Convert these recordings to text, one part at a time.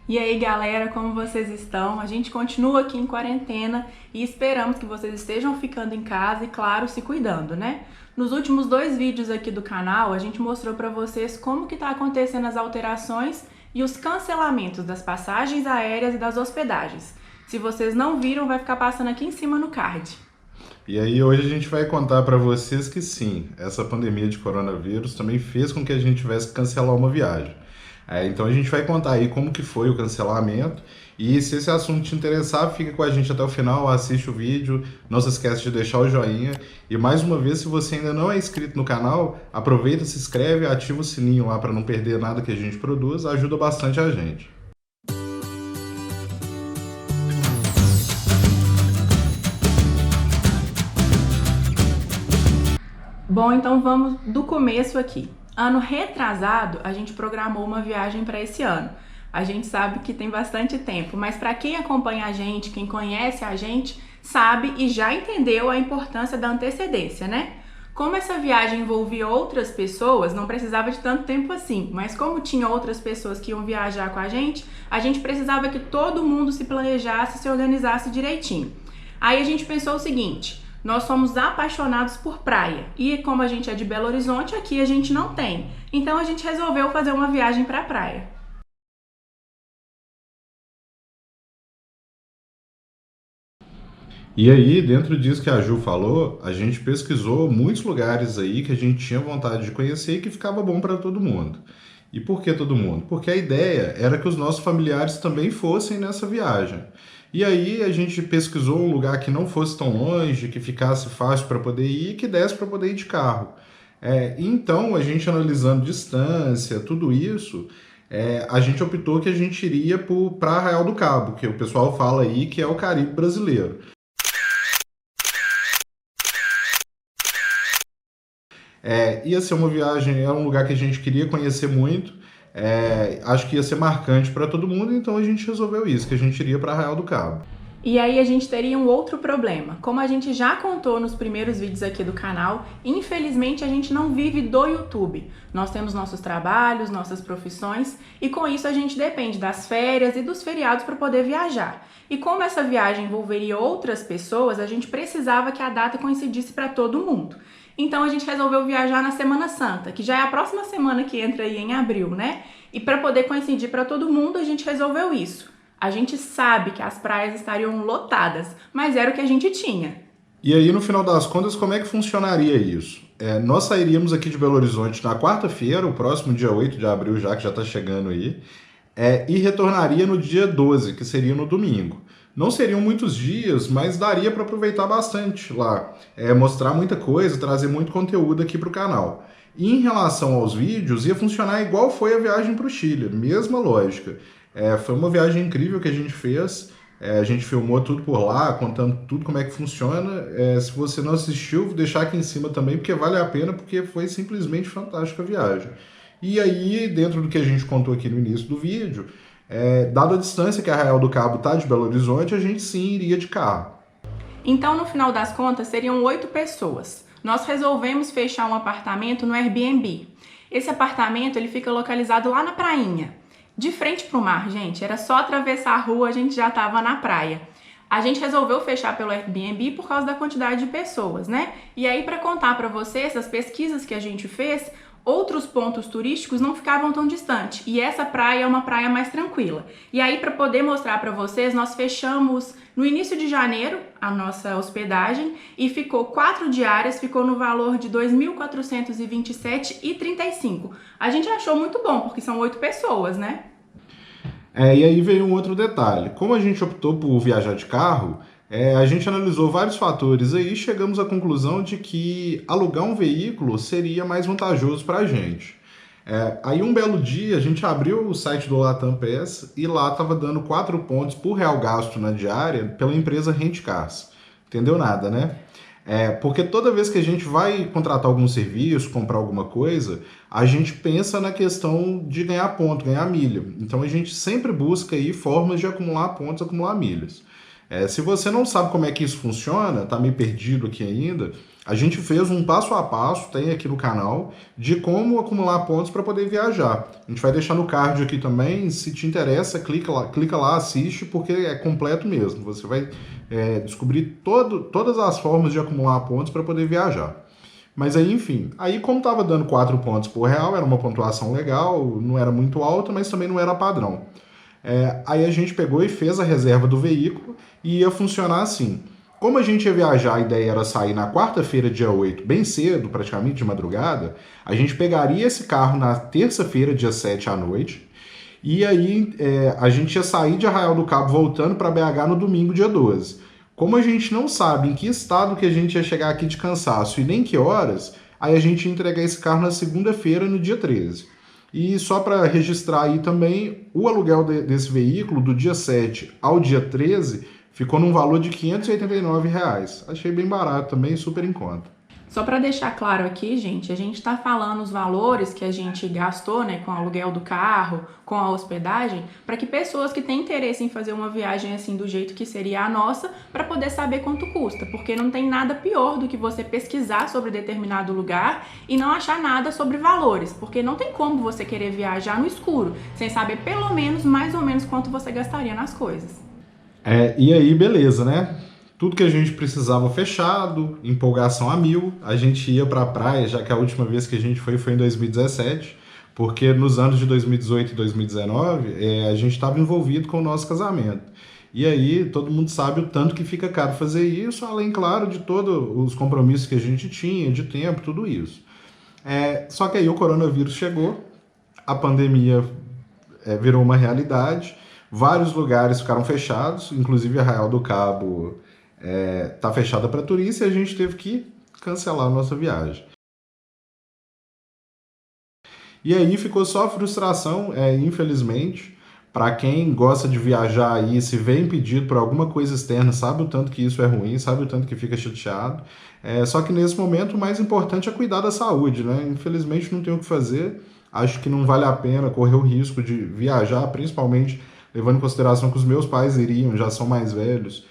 E aí, galera, como vocês estão? A gente continua aqui em quarentena e esperamos que vocês estejam ficando em casa e, claro, se cuidando, né? Nos últimos 2 vídeos aqui do canal, a gente mostrou para vocês como que tá acontecendo as alterações e os cancelamentos das passagens aéreas e das hospedagens. Se vocês não viram, vai ficar passando aqui em cima no card. E aí hoje a gente vai contar para vocês que sim, essa pandemia de coronavírus também fez com que a gente tivesse que cancelar uma viagem. Então a gente vai contar aí como que foi o cancelamento e se esse assunto te interessar, fica com a gente até o final, assiste o vídeo, não se esquece de deixar o joinha e mais uma vez, se você ainda não é inscrito no canal, aproveita, se inscreve, ativa o sininho lá para não perder nada que a gente produz, ajuda bastante a gente. Bom, então vamos do começo aqui. Ano retrasado, a gente programou uma viagem para esse ano. A gente sabe que tem bastante tempo, mas para quem acompanha a gente, quem conhece a gente, sabe e já entendeu a importância da antecedência, né? Como essa viagem envolvia outras pessoas, não precisava de tanto tempo assim, mas como tinha outras pessoas que iam viajar com a gente precisava que todo mundo se planejasse, se organizasse direitinho. Aí a gente pensou o seguinte: nós somos apaixonados por praia e como a gente é de Belo Horizonte, aqui a gente não tem. Então a gente resolveu fazer uma viagem para a praia. E aí, dentro disso que a Ju falou, a gente pesquisou muitos lugares aí que a gente tinha vontade de conhecer e que ficava bom para todo mundo. E por que todo mundo? Porque a ideia era que os nossos familiares também fossem nessa viagem. E aí a gente pesquisou um lugar que não fosse tão longe, que ficasse fácil para poder ir e que desse para poder ir de carro. Então, a gente analisando distância, tudo isso, a gente optou que a gente iria para Arraial do Cabo, que o pessoal fala aí que é o Caribe brasileiro. Ia ser uma viagem, é um lugar que a gente queria conhecer muito, acho que ia ser marcante para todo mundo, então a gente resolveu isso, que a gente iria para Arraial do Cabo. E aí a gente teria um outro problema. Como a gente já contou nos primeiros vídeos aqui do canal, infelizmente a gente não vive do YouTube. Nós temos nossos trabalhos, nossas profissões e com isso a gente depende das férias e dos feriados para poder viajar. E como essa viagem envolveria outras pessoas, a gente precisava que a data coincidisse para todo mundo. Então a gente resolveu viajar na Semana Santa, que já é a próxima semana que entra aí em abril, né? E para poder coincidir para todo mundo, a gente resolveu isso. A gente sabe que as praias estariam lotadas, mas era o que a gente tinha. E aí, no final das contas, como é que funcionaria isso? Nós sairíamos aqui de Belo Horizonte na quarta-feira, o próximo dia 8 de abril, já que já está chegando aí, e retornaria no dia 12, que seria no domingo. Não seriam muitos dias, mas daria para aproveitar bastante lá, mostrar muita coisa, trazer muito conteúdo aqui para o canal. E em relação aos vídeos, ia funcionar igual foi a viagem para o Chile, mesma lógica. Foi uma viagem incrível que a gente fez, a gente filmou tudo por lá, contando tudo como é que funciona. Se você não assistiu, vou deixar aqui em cima também, porque vale a pena, porque foi simplesmente fantástica a viagem. E aí, dentro do que a gente contou aqui no início do vídeo, dada a distância que a Arraial do Cabo está de Belo Horizonte, a gente sim iria de carro. Então, no final das contas, seriam 8 pessoas. Nós resolvemos fechar um apartamento no Airbnb. Esse apartamento ele fica localizado lá na prainha, de frente para o mar, gente. Era só atravessar a rua, a gente já estava na praia. A gente resolveu fechar pelo Airbnb por causa da quantidade de pessoas, né? E aí, para contar para vocês as pesquisas que a gente fez, outros pontos turísticos não ficavam tão distantes e essa praia é uma praia mais tranquila. E aí, para poder mostrar para vocês, nós fechamos no início de janeiro a nossa hospedagem e ficou 4 diárias, ficou no valor de R$ 2.427,35. A gente achou muito bom, porque são 8 pessoas, né? E aí veio um outro detalhe. Como a gente optou por viajar de carro, a gente analisou vários fatores aí e chegamos à conclusão de que alugar um veículo seria mais vantajoso para a gente. Aí um belo dia a gente abriu o site do Latam Pass e lá estava dando 4 pontos por real gasto na diária pela empresa Rent Cars. Entendeu nada, né? Porque toda vez que a gente vai contratar algum serviço, comprar alguma coisa, a gente pensa na questão de ganhar ponto, ganhar milha. Então a gente sempre busca aí formas de acumular pontos, acumular milhas. Se você não sabe como é que isso funciona, tá meio perdido aqui ainda, A gente fez um passo a passo, tem aqui no canal, de como acumular pontos para poder viajar. A gente vai deixar no card aqui também, se te interessa, clica lá, assiste, porque é completo mesmo. Você vai descobrir todas as formas de acumular pontos para poder viajar. Mas aí, enfim, aí como estava dando 4 pontos por real, era uma pontuação legal, não era muito alta, mas também não era padrão. Aí a gente pegou e fez a reserva do veículo e ia funcionar assim. Como a gente ia viajar, a ideia era sair na quarta-feira, dia 8, bem cedo, praticamente de madrugada, a gente pegaria esse carro na terça-feira, dia 7 à noite, e aí a gente ia sair de Arraial do Cabo voltando para BH no domingo, dia 12. Como a gente não sabe em que estado que a gente ia chegar aqui de cansaço e nem que horas, aí a gente ia entregar esse carro na segunda-feira, no dia 13. E só para registrar aí também, o aluguel desse veículo, do dia 7 ao dia 13, ficou num valor de R$ 589. Achei bem barato também, super em conta. Só para deixar claro aqui, gente, a gente está falando os valores que a gente gastou, né, com o aluguel do carro, com a hospedagem, para que pessoas que têm interesse em fazer uma viagem assim do jeito que seria a nossa, para poder saber quanto custa, porque não tem nada pior do que você pesquisar sobre determinado lugar e não achar nada sobre valores, porque não tem como você querer viajar no escuro, sem saber pelo menos, mais ou menos, quanto você gastaria nas coisas. E aí, beleza, né? Tudo que a gente precisava fechado, empolgação a mil, a gente ia para a praia, já que a última vez que a gente foi em 2017, porque nos anos de 2018 e 2019 a gente estava envolvido com o nosso casamento. E aí todo mundo sabe o tanto que fica caro fazer isso, além, claro, de todos os compromissos que a gente tinha, de tempo, tudo isso. Só que aí o coronavírus chegou, a pandemia virou uma realidade, vários lugares ficaram fechados, inclusive Arraial do Cabo tá fechada para turista e a gente teve que cancelar a nossa viagem. E aí ficou só a frustração, infelizmente. Para quem gosta de viajar e se vê impedido por alguma coisa externa, sabe o tanto que isso é ruim, sabe o tanto que fica chateado. Só que nesse momento o mais importante é cuidar da saúde, né? Infelizmente não tem o que fazer. Acho que não vale a pena correr o risco de viajar, principalmente levando em consideração que os meus pais iriam, já são mais velhos.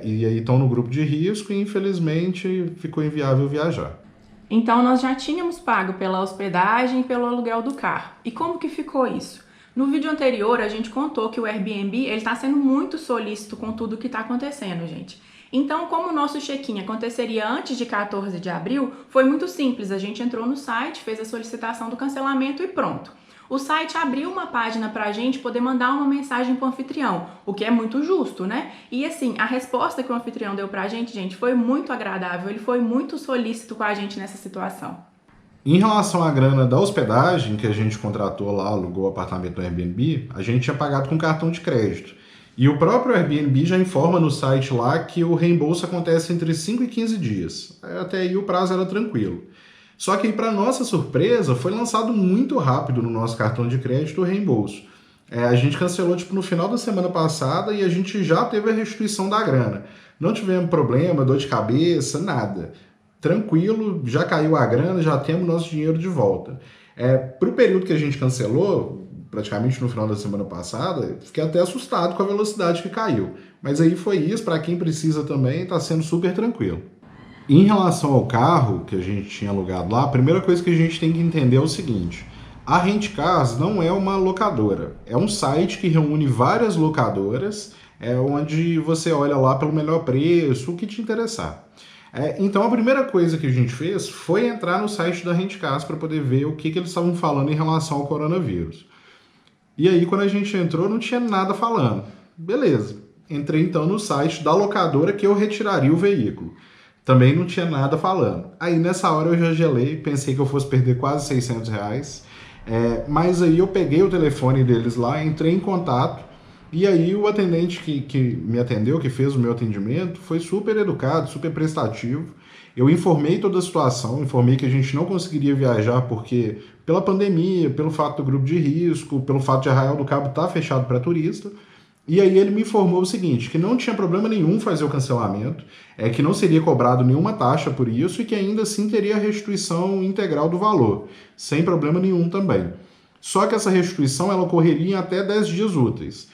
E aí estão no grupo de risco e infelizmente ficou inviável viajar. Então nós já tínhamos pago pela hospedagem e pelo aluguel do carro. E como que ficou isso? No vídeo anterior a gente contou que o Airbnb está sendo muito solícito com tudo que está acontecendo, gente. Então, como o nosso check-in aconteceria antes de 14 de abril, foi muito simples. A gente entrou no site, fez a solicitação do cancelamento e pronto. O site abriu uma página para a gente poder mandar uma mensagem para o anfitrião, o que é muito justo, né? E assim, a resposta que o anfitrião deu para a gente, foi muito agradável, ele foi muito solícito com a gente nessa situação. Em relação à grana da hospedagem, que a gente contratou lá, alugou o apartamento no Airbnb, a gente tinha pagado com cartão de crédito. E o próprio Airbnb já informa no site lá que o reembolso acontece entre 5 e 15 dias. Até aí o prazo era tranquilo. Só que, para nossa surpresa, foi lançado muito rápido no nosso cartão de crédito o reembolso. A gente cancelou no final da semana passada e a gente já teve a restituição da grana. Não tivemos problema, dor de cabeça, nada. Tranquilo, já caiu a grana, já temos nosso dinheiro de volta. Para o período que a gente cancelou, praticamente no final da semana passada, fiquei até assustado com a velocidade que caiu. Mas aí foi isso, para quem precisa também, está sendo super tranquilo. Em relação ao carro que a gente tinha alugado lá, a primeira coisa que a gente tem que entender é o seguinte: a Rent Cars não é uma locadora, é um site que reúne várias locadoras, onde você olha lá pelo melhor preço, o que te interessar. Então a primeira coisa que a gente fez foi entrar no site da Rent Cars para poder ver o que eles estavam falando em relação ao coronavírus. E aí quando a gente entrou não tinha nada falando. Beleza, entrei então no site da locadora que eu retiraria o veículo. Também não tinha nada falando. Aí nessa hora eu já gelei, pensei que eu fosse perder quase R$600. Mas aí eu peguei o telefone deles lá, entrei em contato, e aí o atendente que me atendeu, que fez o meu atendimento, foi super educado, super prestativo. Eu informei toda a situação, informei que a gente não conseguiria viajar porque pela pandemia, pelo fato do grupo de risco, pelo fato de Arraial do Cabo estar fechado para turista. E aí ele me informou o seguinte, que não tinha problema nenhum fazer o cancelamento, que não seria cobrado nenhuma taxa por isso e que ainda assim teria a restituição integral do valor, sem problema nenhum também. Só que essa restituição ela ocorreria em até 10 dias úteis.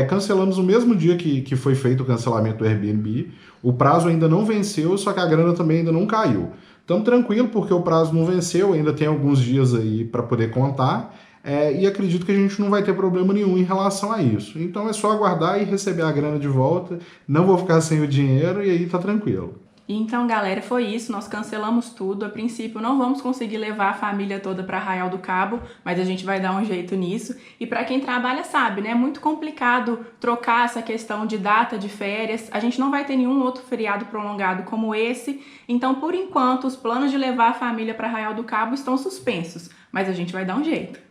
Cancelamos no mesmo dia que foi feito o cancelamento do Airbnb. O prazo ainda não venceu, só que a grana também ainda não caiu. Estamos tranquilo porque o prazo não venceu, ainda tem alguns dias aí para poder contar. E acredito que a gente não vai ter problema nenhum em relação a isso. Então é só aguardar e receber a grana de volta. Não vou ficar sem o dinheiro e aí tá tranquilo. Então, galera, foi isso. Nós cancelamos tudo. A princípio, não vamos conseguir levar a família toda para Arraial do Cabo, mas a gente vai dar um jeito nisso. E para quem trabalha sabe, né? É muito complicado trocar essa questão de data de férias. A gente não vai ter nenhum outro feriado prolongado como esse. Então, por enquanto, os planos de levar a família para Arraial do Cabo estão suspensos, mas a gente vai dar um jeito.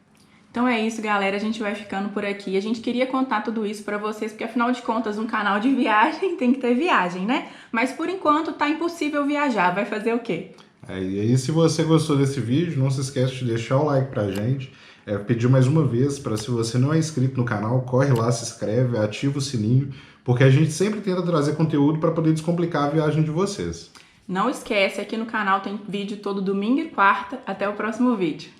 Então é isso, galera, a gente vai ficando por aqui. A gente queria contar tudo isso pra vocês, porque afinal de contas, um canal de viagem tem que ter viagem, né? Mas por enquanto tá impossível viajar, vai fazer o quê? E aí, se você gostou desse vídeo, não se esquece de deixar o like pra gente. Pedir mais uma vez, para se você não é inscrito no canal, corre lá, se inscreve, ativa o sininho, porque a gente sempre tenta trazer conteúdo para poder descomplicar a viagem de vocês. Não esquece, aqui no canal tem vídeo todo domingo e quarta. Até o próximo vídeo.